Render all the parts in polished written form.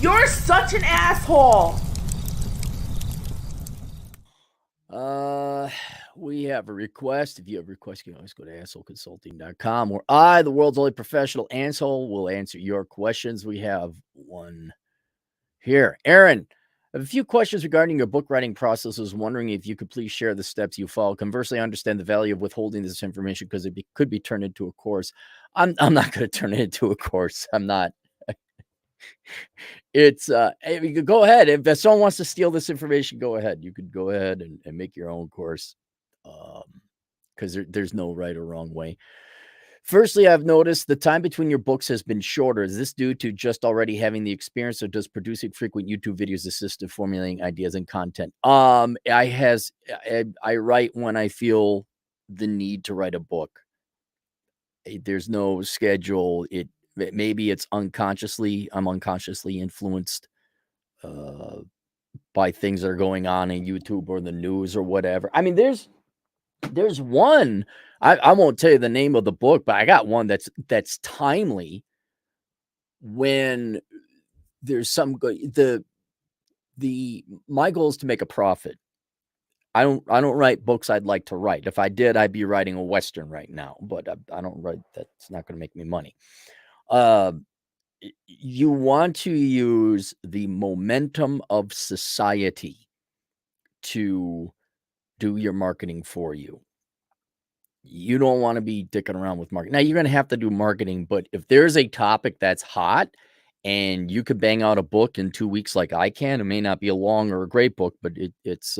You're such an asshole. We have a request. If you have a request, you can always go to assholeconsulting.com, where I, the world's only professional asshole, will answer your questions. We have one here. Aaron, I have a few questions regarding your book writing process. I was wondering if you could please share the steps you follow. Conversely, I understand the value of withholding this information because it could be turned into a course. I'm not going to turn it into a course. I'm not. It's you could go ahead. If someone wants to steal this information, go ahead. You could go ahead and make your own course. Because there's no right or wrong way. Firstly, I've noticed the time between your books has been shorter. Is this due to just already having the experience, or does producing frequent YouTube videos assist in formulating ideas and content? I write when I feel the need to write a book. There's no schedule. Maybe it's I'm unconsciously influenced by things that are going on in YouTube or the news or whatever. I mean, there's one. I won't tell you the name of the book, but I got one that's timely. When there's some good, my goal is to make a profit. I don't write books I'd like to write. If I did, I'd be writing a Western right now, but I don't write. That's not going to make me money. You want to use the momentum of society to do your marketing for you. You don't want to be dicking around with marketing. Now, you're going to have to do marketing, but if there's a topic that's hot and you could bang out a book in 2 weeks like I can, it may not be a long or a great book, but it's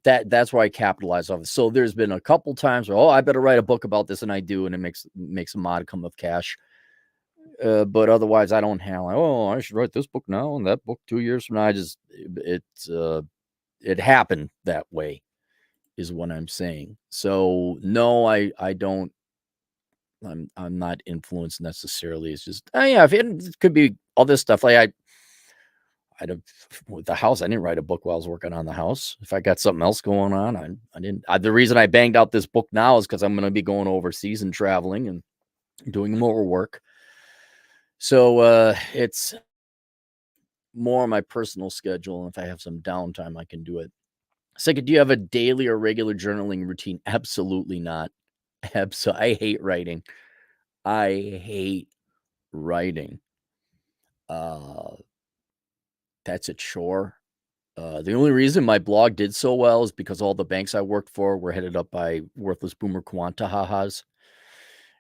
that's why I capitalize off it. So there's been a couple times where, I better write a book about this, and I do, and it makes a modicum of cash. But otherwise, I don't have I should write this book now and that book 2 years from now. It happened that way, is what I'm saying. So no, I don't. I'm not influenced necessarily. It's just it could be all this stuff. Like with the house, I didn't write a book while I was working on the house. If I got something else going on, I didn't. The reason I banged out this book now is because I'm going to be going overseas and traveling and doing more work. So it's more on my personal schedule. And if I have some downtime, I can do it. Second, do you have a daily or regular journaling routine? Absolutely not. I hate writing. I hate writing. That's a chore. The only reason my blog did so well is because all the banks I worked for were headed up by worthless boomer quanta ha-has,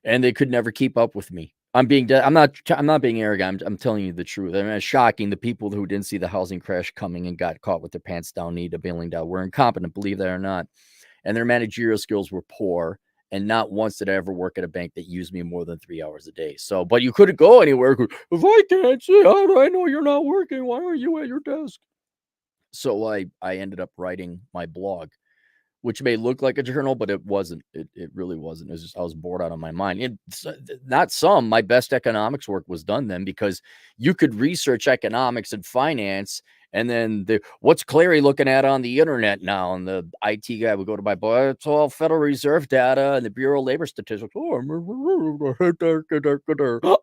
and they could never keep up with me. I'm not being arrogant. I'm telling you the truth. I mean, it's shocking. The people who didn't see the housing crash coming and got caught with their pants down, need a bailing out, were incompetent, believe that or not. And their managerial skills were poor. And not once did I ever work at a bank that used me more than 3 hours a day. So, but you couldn't go anywhere. If I can't see, how do I know you're not working? Why are you at your desk? So I ended up writing my blog, which may look like a journal, but it wasn't. It really wasn't. It was just, I was bored out of my mind. My best economics work was done then, because you could research economics and finance, and then what's Clary looking at on the internet now? And the IT guy would go to my boy, it's all Federal Reserve data and the Bureau of Labor Statistics.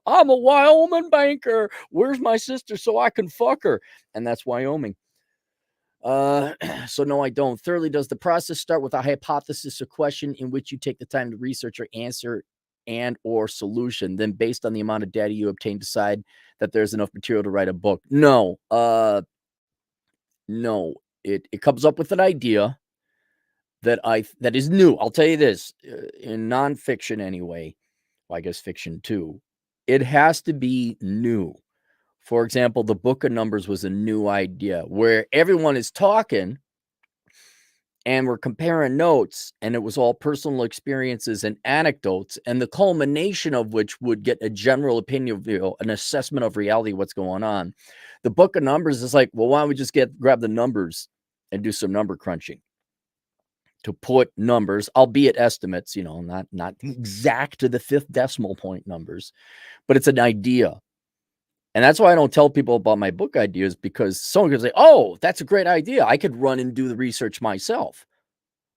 I'm a Wyoming banker. Where's my sister so I can fuck her? And that's Wyoming. So no, I don't. Thirdly, does the process start with a hypothesis or question in which you take the time to research your answer and or solution? Then based on the amount of data you obtain, decide that there's enough material to write a book? No. No. It comes up with an idea that is new. I'll tell you this, in nonfiction anyway, well, I guess fiction too, it has to be new. For example, the Book of Numbers was a new idea where everyone is talking and we're comparing notes, and it was all personal experiences and anecdotes, and the culmination of which would get a general opinion, an assessment of reality, what's going on. The Book of Numbers is like, well, why don't we just grab the numbers and do some number crunching to put numbers, albeit estimates, not exact to the 5th decimal point numbers, but it's an idea. And that's why I don't tell people about my book ideas, because someone could say, oh, that's a great idea. I could run and do the research myself.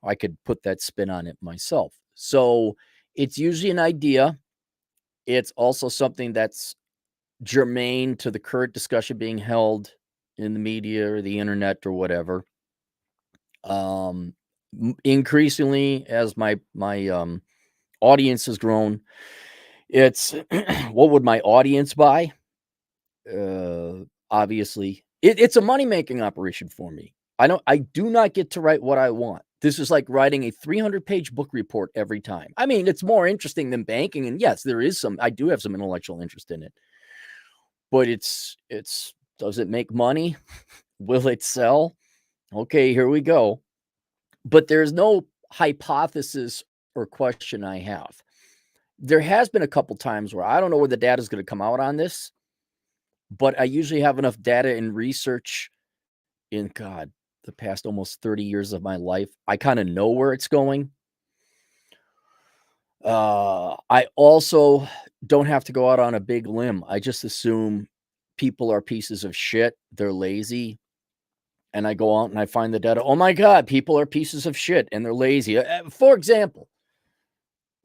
I could put that spin on it myself. So it's usually an idea. It's also something that's germane to the current discussion being held in the media or the internet or whatever. Increasingly, as my audience has grown, it's what would my audience buy? Obviously, it's a money-making operation for me. I do not get to write what I want. This is like writing a 300-page book report every time. I mean, it's more interesting than banking, and yes, I do have some intellectual interest in it. But it's does it make money? Will it sell? Okay, here we go. But there's no hypothesis or question I have. There has been a couple times where I don't know where the data is going to come out on this, but I usually have enough data and research in the past almost 30 years of my life. I kind of know where it's going. I also don't have to go out on a big limb. I just assume people are pieces of shit. They're lazy. And I go out and I find the data. Oh my God, people are pieces of shit and they're lazy. For example,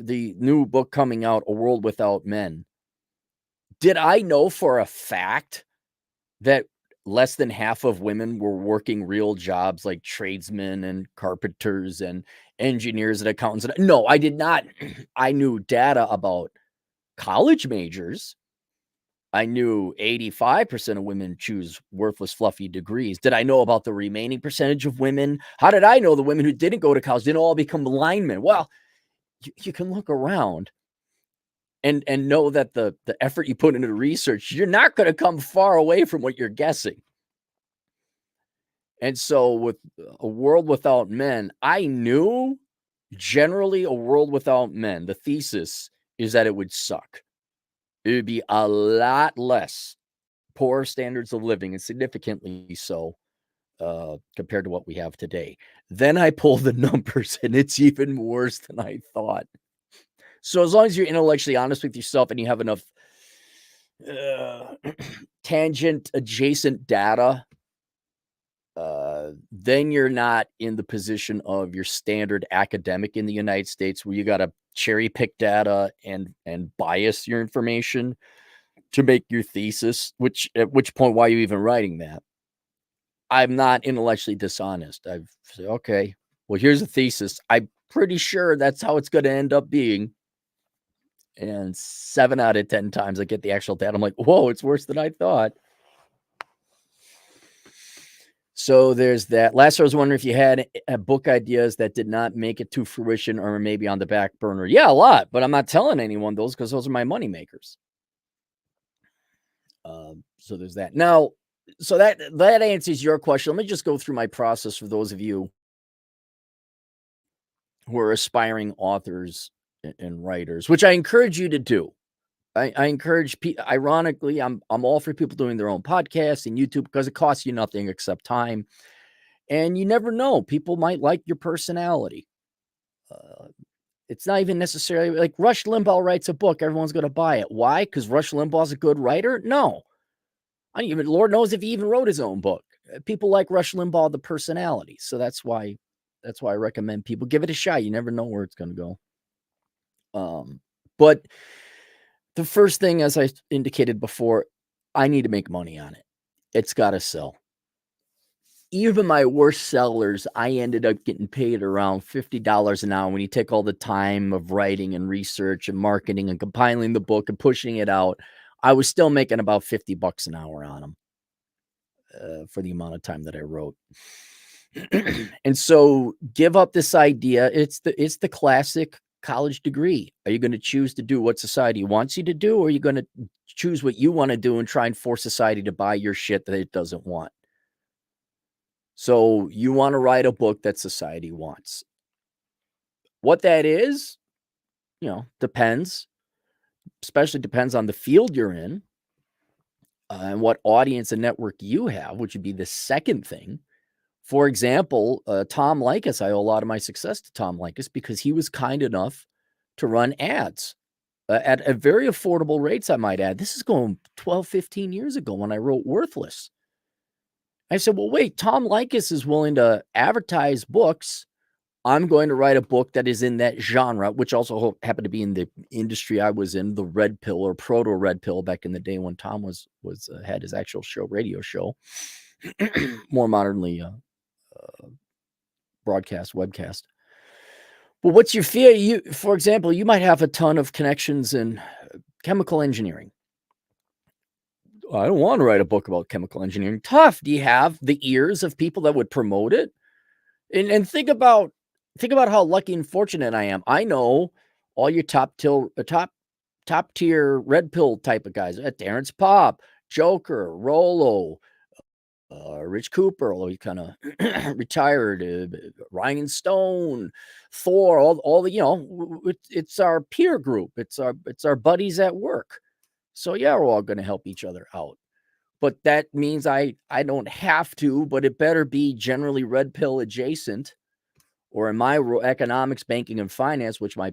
the new book coming out, A World Without Men. Did I know for a fact that less than half of women were working real jobs like tradesmen and carpenters and engineers and accountants? No, I did not. I knew data about college majors. I knew 85% of women choose worthless, fluffy degrees. Did I know about the remaining percentage of women? How did I know the women who didn't go to college didn't all become linemen? Well, you can look around and know that the effort you put into the research, you're not going to come far away from what you're guessing. And so with A World Without Men, I knew generally A World Without Men, the thesis is that it would suck. It would be a lot less poor standards of living, and significantly so compared to what we have today. Then I pull the numbers, and it's even worse than I thought. So as long as you're intellectually honest with yourself and you have enough tangent adjacent data, then you're not in the position of your standard academic in the United States where you got to cherry pick data and bias your information to make your thesis, at which point, why are you even writing that? I'm not intellectually dishonest. I've said, okay, well, here's a thesis. I'm pretty sure that's how it's going to end up being. And 7 out of 10 times I get the actual data. I'm like, whoa, it's worse than I thought. So there's that. Last, I was wondering if you had book ideas that did not make it to fruition or maybe on the back burner. Yeah, a lot, but I'm not telling anyone those because those are my money makers. So there's that. Now, so that answers your question. Let me just go through my process for those of you who are aspiring authors and writers, which I encourage you to do. I encourage people. Ironically, I'm all for people doing their own podcasts and YouTube because it costs you nothing except time, and you never know. People might like your personality. It's not even necessarily like Rush Limbaugh writes a book, everyone's going to buy it. Why? Because Rush Limbaugh's a good writer? No. I don't even, Lord knows if he even wrote his own book. People like Rush Limbaugh, the personality. So that's why I recommend people give it a shot. You never know where it's going to go. But the first thing, as I indicated before, I need to make money on it. It's got to sell. Even my worst sellers, I ended up getting paid around $50 an hour when you take all the time of writing and research and marketing and compiling the book and pushing it out. I was still making about $50 an hour on them for the amount of time that I wrote. And so give up this idea. It's the classic college degree. Are you going to choose to do what society wants you to do, or are you going to choose what you want to do and try and force society to buy your shit that it doesn't want? So you want to write a book that society wants. What that is, depends. Especially depends on the field you're in and what audience and network you have, which would be the second thing. For example, Tom Likas, I owe a lot of my success to Tom Likas because he was kind enough to run ads at very affordable rates, I might add. This is going 12, 15 years ago when I wrote Worthless. I said, well, wait, Tom Likas is willing to advertise books I'm going to write a book that is in that genre, which also happened to be in the industry I was in, the red pill or proto red pill back in the day when Tom was had his actual radio show, more modernly broadcast, webcast. But what's your fear? For example, you might have a ton of connections in chemical engineering. I don't want to write a book about chemical engineering. Tough. Do you have the ears of people that would promote it? And think about how lucky and fortunate I am. I know all your top tier red pill type of guys. Terrence Pop, Joker, Rolo, Rich Cooper, although he kind of retired. Ryan Stone, Thor, all the it's our peer group. It's our buddies at work. So yeah, we're all going to help each other out. But that means I don't have to, but it better be generally red pill adjacent, or in my economics, banking, and finance, which my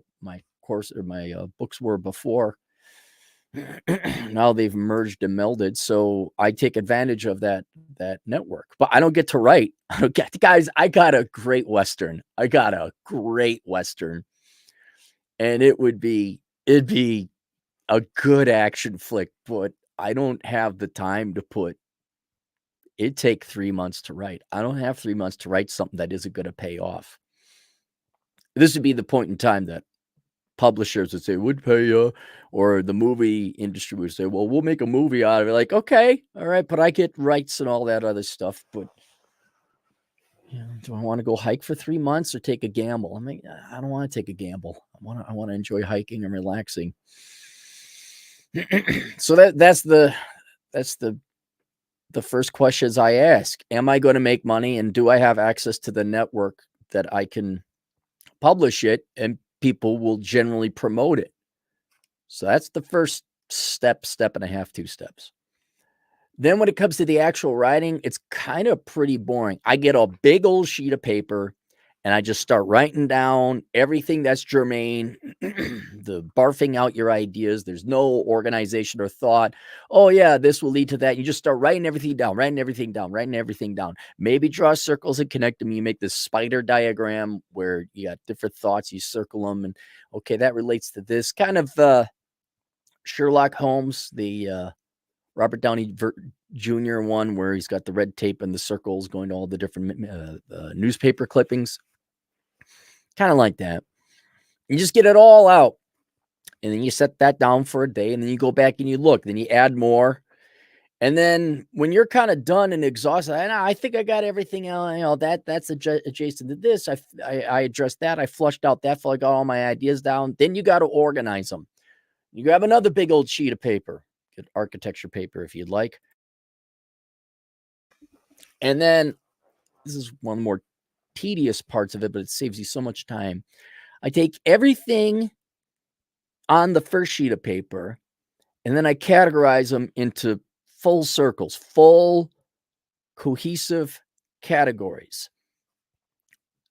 course or my books were before. Now they've merged and melded, so I take advantage of that network. But I don't get to write. I don't get, guys. I got a great Western. And it'd be a good action flick, but I don't have the time to put. It'd take 3 months to write. I don't have 3 months to write something that isn't going to pay off. This would be the point in time that publishers would say, would pay you, or the movie industry would say, well, we'll make a movie out of it. Like, okay, all right, but I get rights and all that other stuff. But do I want to go hike for 3 months or take a gamble? I mean, I don't want to take a gamble. I want to enjoy hiking and relaxing. So that's the first questions I ask. Am I going to make money, and do I have access to the network that I can publish it and people will generally promote it? So that's the first step and a half, 2 steps. Then when it comes to the actual writing, it's kind of pretty boring. I get a big old sheet of paper and I just start writing down everything that's germane, the barfing out your ideas. There's no organization or thought. Oh yeah, this will lead to that. You just start writing everything down. Maybe draw circles and connect them. You make this spider diagram where you got different thoughts. You circle them and okay, that relates to this kind of Sherlock Holmes, the Robert Downey Jr. one where he's got the red tape and the circles going to all the different newspaper clippings. Kind of like that. You just get it all out. And then you set that down for a day. And then you go back and you look. Then you add more. And then when you're kind of done and exhausted, I think I got everything out. That's adjacent to this. I addressed that. I flushed out that. I got all my ideas down. Then you got to organize them. You grab another big old sheet of paper. Get architecture paper if you'd like. And then this is one of the more tedious parts of it, but it saves you so much time. I take everything on the first sheet of paper and then I categorize them into full circles, full cohesive categories.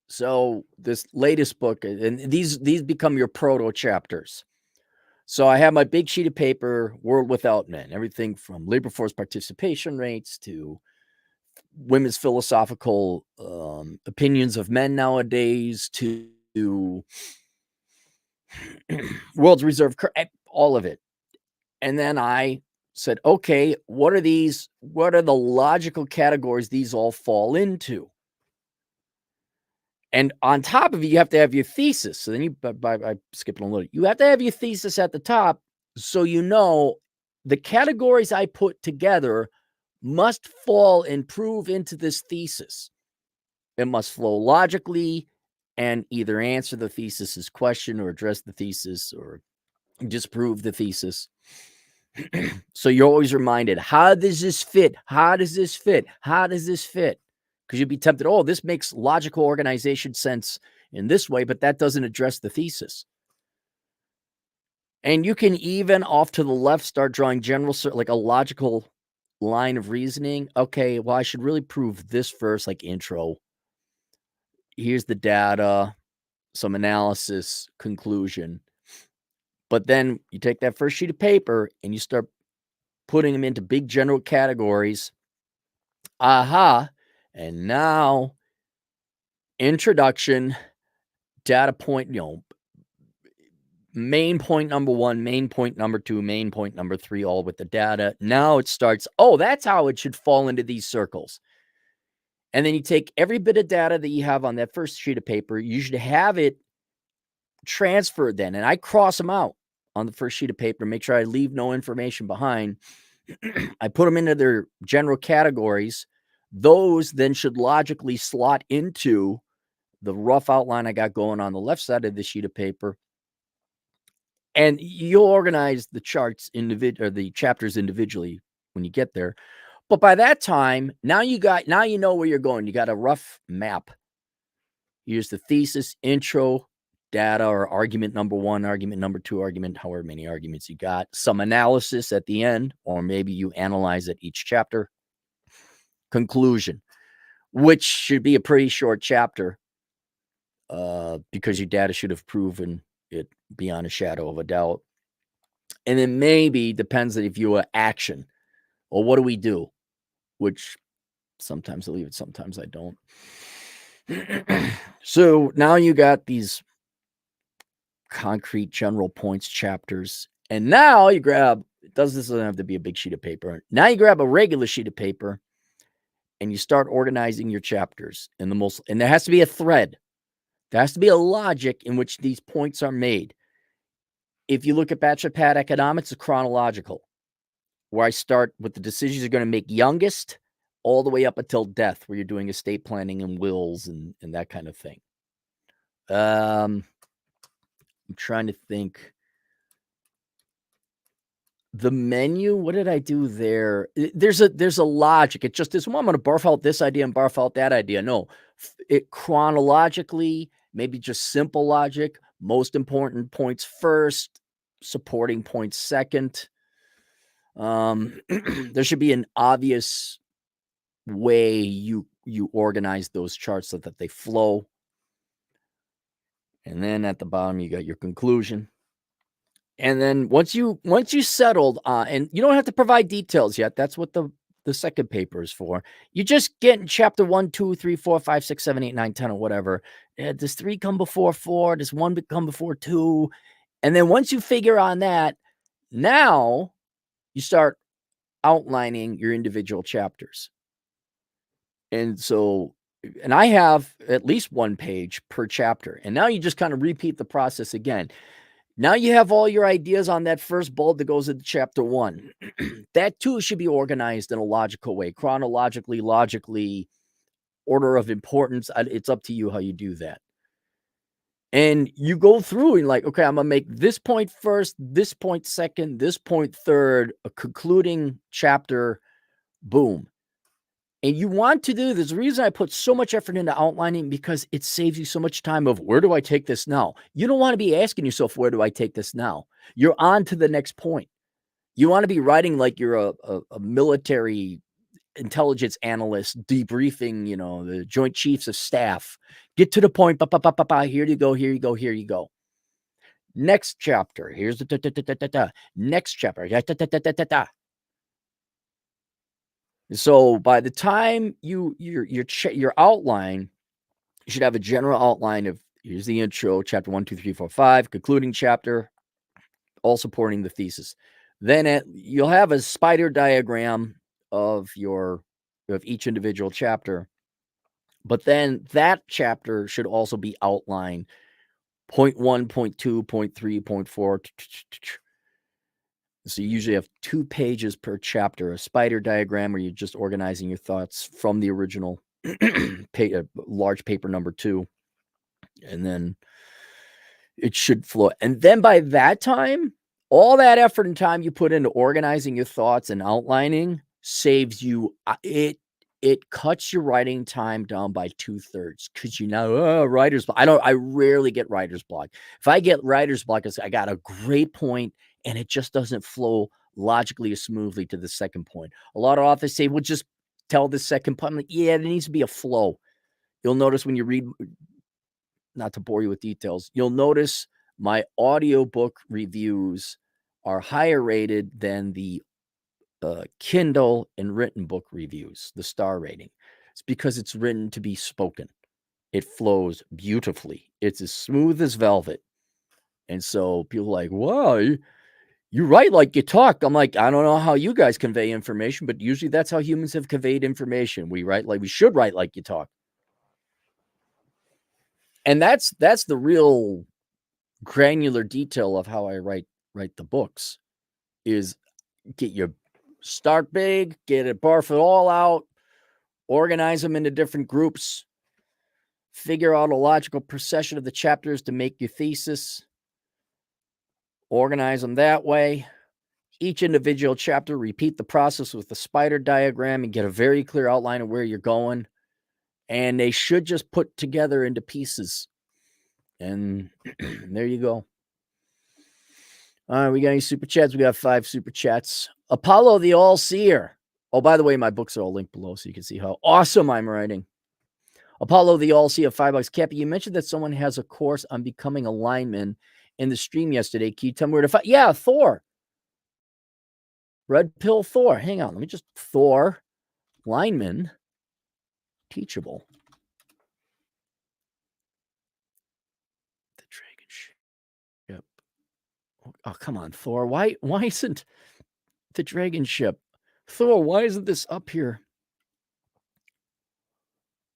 So this latest book, and these become your proto chapters. So I have my big sheet of paper, World Without Men, everything from labor force participation rates to women's philosophical opinions of men nowadays to world's reserve, all of it. And then I said, okay, what are these? What are the logical categories these all fall into? And on top of it, you have to have your thesis. So then I skipping a little. You have to have your thesis at the top, so you know the categories I put together must fall and prove into this thesis. It must flow logically and either answer the thesis's question or address the thesis or disprove the thesis. So you're always reminded, how does this fit? How does this fit? How does this fit? Because you'd be tempted, oh, this makes logical organization sense in this way, but that doesn't address the thesis. And you can even off to the left start drawing general, like a logical line of reasoning. Okay, well, I should really prove this first, like intro. Here's the data, some analysis, conclusion. But then you take that first sheet of paper and you start putting them into big general categories. Aha. And now, introduction, data point, main point number 1, main point number 2, main point number 3, all with the data. Now it starts, that's how it should fall into these circles. And then you take every bit of data that you have on that first sheet of paper. You should have it transferred then. And I cross them out on the first sheet of paper, make sure I leave no information behind. I put them into their general categories. Those then should logically slot into the rough outline I got going on the left side of the sheet of paper. And you'll organize the charts or the chapters individually when you get there. But by that time, now you know where you're going. You got a rough map. Here's the thesis, intro, data, or argument number 1, argument number 2, argument, however many arguments you got. Some analysis at the end, or maybe you analyze at each chapter. Conclusion, which should be a pretty short chapter because your data should have proven it beyond a shadow of a doubt. And then maybe depends if you are action. Well, what do we do? Which sometimes I leave it, sometimes I don't. So now you got these concrete general points chapters. And now you grab, this doesn't have to be a big sheet of paper. Now you grab a regular sheet of paper and you start organizing your chapters and there has to be a thread. There has to be a logic in which these points are made. If you look at Bachelor Pad Economics, it's chronological, where I start with the decisions you're going to make youngest all the way up until death, where you're doing estate planning and wills and that kind of thing. I'm trying to think. The menu, what did I do there? There's a logic. It just is, I'm going to barf out this idea and barf out that idea. No, it chronologically, maybe just simple logic, most important points first, supporting points second. There should be an obvious way you organize those charts so that they flow. And then at the bottom, you got your conclusion. And then once you settled, and you don't have to provide details yet. That's what the second paper is for. You just get in chapter 1, 2, 3, 4, 5, 6, 7, 8, 9, 10, or whatever. Does 3 come before 4? Does 1 come before 2? And then once you figure on that, now you start outlining your individual chapters. And I have at least 1 page per chapter. And now you just kind of repeat the process again. Now you have all your ideas on that first bullet that goes into chapter 1. That too should be organized in a logical way, chronologically, logically, order of importance. It's up to you how you do that. And you go through and like, okay, I'm going to make this point first, this point second, this point third, a concluding chapter, boom. And you want to do this. The reason I put so much effort into outlining, because it saves you so much time of where do I take this now? You don't want to be asking yourself, where do I take this now? You're on to the next point. You want to be writing like you're a military intelligence analyst debriefing, the Joint Chiefs of Staff. Get to the point. Here you go, here you go, here you go. Next chapter. Here's the next chapter. So by the time your outline, you should have a general outline of, here's the intro, chapter 1, 2, 3, 4, 5, concluding chapter, all supporting the thesis. Then you'll have a spider diagram of each individual chapter. But then that chapter should also be outlined, point 1, point 2, point 3, point 4. So you usually have 2 pages per chapter, a spider diagram where you're just organizing your thoughts from the original large paper number 2. And then it should flow. And then by that time, all that effort and time you put into organizing your thoughts and outlining saves you. It cuts your writing time down by 2/3 because writer's block. I rarely get writer's block. If I get writer's block, I got a great point and it just doesn't flow logically or smoothly to the second point. A lot of authors say, well, just tell the second point. I'm like, yeah, there needs to be a flow. You'll notice when you read, not to bore you with details, you'll notice my audiobook reviews are higher rated than the Kindle and written book reviews, the star rating. It's because it's written to be spoken. it flows beautifully. It's as smooth as velvet. And so people are like, wow, you write like you talk. I'm like, I don't know how you guys convey information, but usually that's how humans have conveyed information. We should write like you talk. And that's the real granular detail of how I write the books is start big, barf it all out, organize them into different groups, figure out a logical procession of the chapters to make your thesis, organize them that way. Each individual chapter, repeat the process with the spider diagram and get a very clear outline of where you're going. And they should just put together into pieces. And there you go. All right, we got any super chats? We got 5 super chats. Apollo the All-Seer. Oh, by the way, my books are all linked below so you can see how awesome I'm writing. Apollo the All-Seer, $5. Cappy, you mentioned that someone has a course on becoming a lineman in the stream yesterday. Can you tell me where to find? Yeah, Thor. Red Pill Thor. Hang on. Let me just Thor lineman teachable. The dragon ship. Oh, come on, Thor. Why isn't the dragon ship? Thor, why isn't this up here?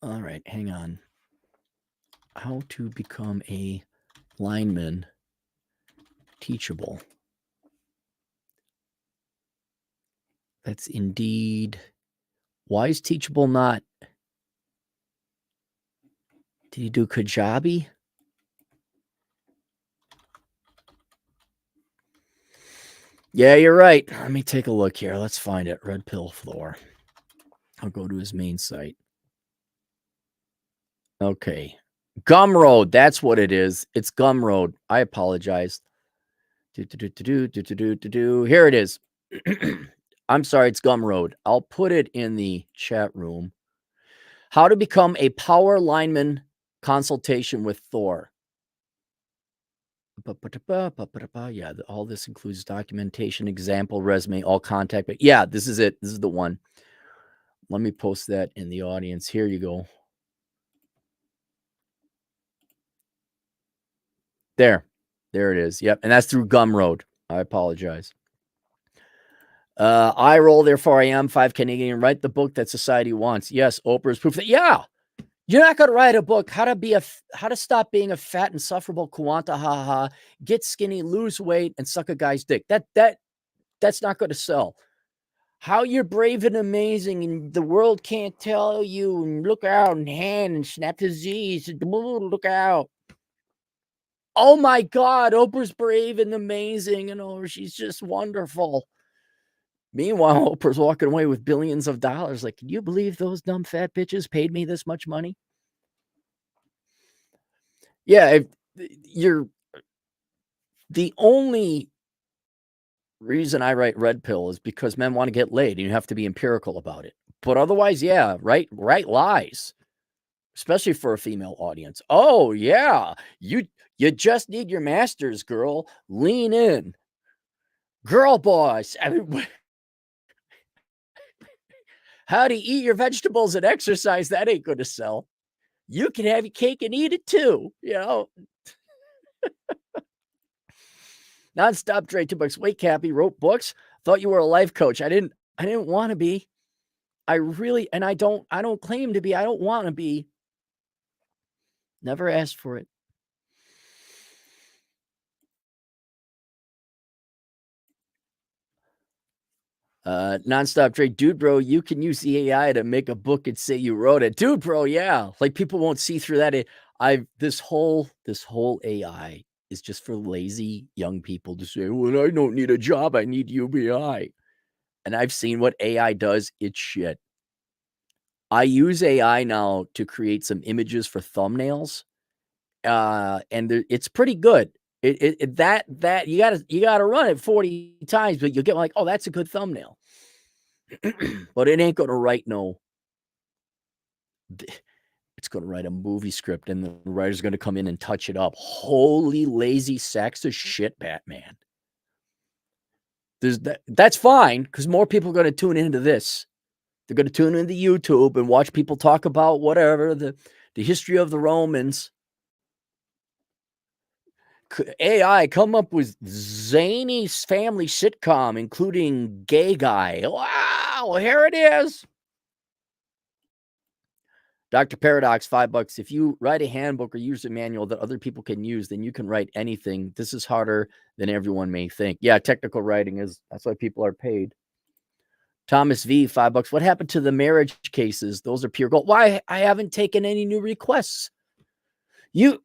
All right, hang on. How to become a lineman teachable. That's indeed. Why is teachable not? Did he do Kajabi? Yeah, you're right. Let me take a look here. Let's find it. Red Pill Thor. I'll go to his main site. Okay. Gumroad. That's what it is. It's Gumroad. I apologize. Here it is. I'm sorry. It's Gumroad. I'll put it in the chat room. How to become a power lineman consultation with Thor. Yeah, all this includes documentation, example, resume, all contact. But yeah, this is it. This is the one. Let me post that in the audience. Here you go. There it is. Yep. And that's through Gumroad. I apologize. I roll, therefore I am 5 Canadian. Write the book that society wants. Yes, Oprah's proof that. Yeah, you're not going to write a book how to stop being a fat, insufferable Kuanta haha, get skinny, lose weight, and suck a guy's dick. That's not going to sell. How you're brave and amazing, and the world can't tell you. And look out and hand and snap the Z's. Look out. Oh my God, Oprah's brave and amazing, and she's just wonderful. Meanwhile, Oprah's walking away with billions of dollars. Like, can you believe those dumb fat bitches paid me this much money? Yeah, you're the only reason I write Red Pill is because men want to get laid, and you have to be empirical about it. But otherwise, yeah, write lies, especially for a female audience. Oh yeah, you just need your master's, girl. Lean in, girl boss. How to eat your vegetables and exercise, that ain't going to sell. You can have your cake and eat it too, Nonstop Dre, $2. Wait, Cappy, wrote books. Thought you were a life coach. I didn't want to be. I really, and I don't claim to be. I don't want to be. Never asked for it. Nonstop Dre, dude, bro, you can use the AI to make a book and say you wrote it. Dude, bro, yeah. Like, people won't see through that. This whole AI is just for lazy young people to say, well, I don't need a job. I need UBI. And I've seen what AI does. It's shit. I use AI now to create some images for thumbnails. And it's pretty good. That you gotta run it 40 times, but you'll get like, oh, that's a good thumbnail. But it ain't gonna write it's gonna write a movie script, and the writer's gonna come in and touch it up. Holy lazy sacks of shit, Batman. That's fine, because more people are gonna tune into this. They're gonna tune into YouTube and watch people talk about whatever, the The history of the Romans. AI come up with zany family sitcom, including Gay Guy. Wow, here it is. Dr. Paradox, $5. If you write a handbook or user manual that other people can use, then you can write anything. This is harder than everyone may think. Yeah, technical writing that's why people are paid. Thomas V, $5. What happened to the marriage cases? Those are pure gold. Why? I haven't taken any new requests. You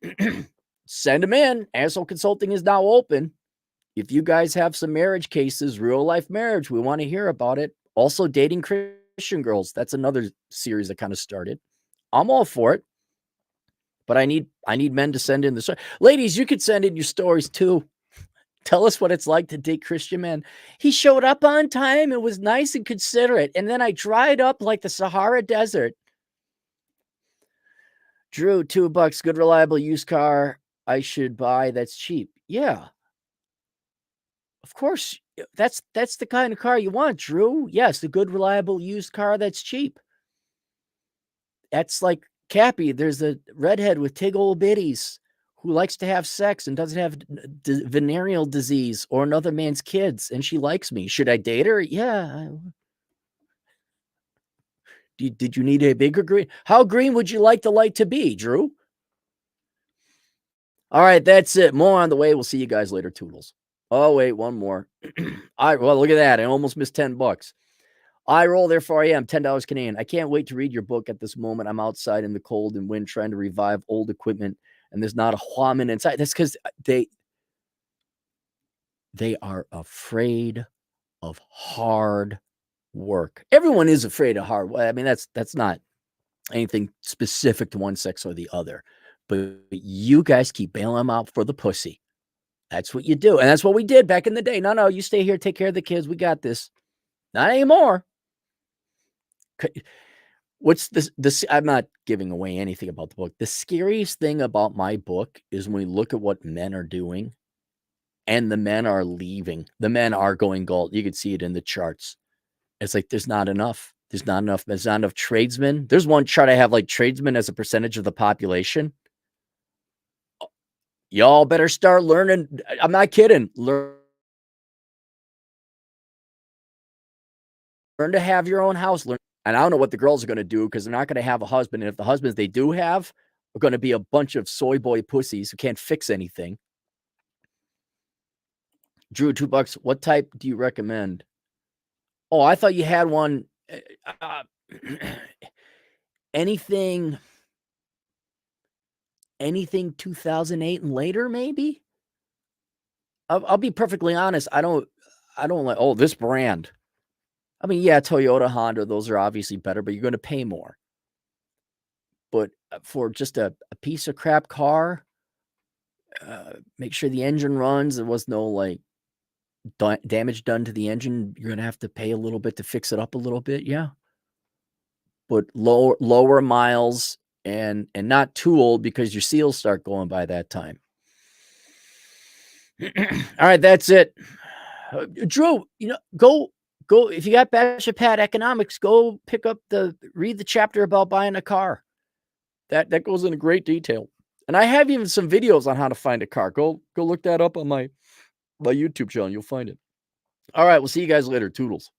send them in. Asshole Consulting is now open. If you guys have some marriage cases, real life marriage, we want to hear about it. Also, dating Christian girls. That's another series that kind of started. I'm all for it, but I need men to send in the story. Ladies, you could send in your stories too. Tell us what it's like to date Christian men. He showed up on time. It was nice and considerate. And then I dried up like the Sahara Desert. Drew, $2. Good, reliable used car I should buy that's cheap. Yeah. Of course. That's the kind of car you want, Drew. Yes, the good, reliable used car that's cheap. That's like Cappy. There's a redhead with tig old bitties who likes to have sex and doesn't have venereal disease or another man's kids, and she likes me. Should I date her? Yeah. Did you need a bigger green? How green would you like the light to be, Drew? All right, that's it. More on the way. We'll see you guys later, Toodles. Oh, wait, one more. Well, look at that. I almost missed $10. I roll, therefore I am, $10 Canadian. I can't wait to read your book at this moment. I'm outside in the cold and wind trying to revive old equipment, and there's not a woman inside. That's because they are afraid of hard work. Everyone is afraid of hard work. I mean, that's not anything specific to one sex or the other. But you guys keep bailing them out for the pussy. That's what you do. And that's what we did back in the day. No, you stay here, take care of the kids. We got this. Not anymore. What's this? I'm not giving away anything about the book. The scariest thing about my book is when we look at what men are doing and the men are leaving. The men are going gold. You can see it in the charts. It's like there's not enough. There's not enough tradesmen. There's one chart I have like tradesmen as a percentage of the population. Y'all better start learning. I'm not kidding. Learn to have your own house. And I don't know what the girls are going to do because they're not going to have a husband. And if the husbands they do have are going to be a bunch of soy boy pussies who can't fix anything. Drew, $2. What type do you recommend? Oh, I thought you had one. Anything 2008 and later, maybe. I'll be perfectly honest. I don't like, this brand. I mean, yeah, Toyota, Honda, those are obviously better, but you're going to pay more. But for just a piece of crap car, make sure the engine runs. There was no like damage done to the engine. You're going to have to pay a little bit to fix it up a little bit. Yeah. But lower miles and not too old because your seals start going by that time. All right, that's it. Drew, go if you got Bachelor Pad Economics, go read the chapter about buying a car. That goes into great detail. And I have even some videos on how to find a car. Go look that up on my YouTube channel. You'll find it. All right, we'll see you guys later. Toodles.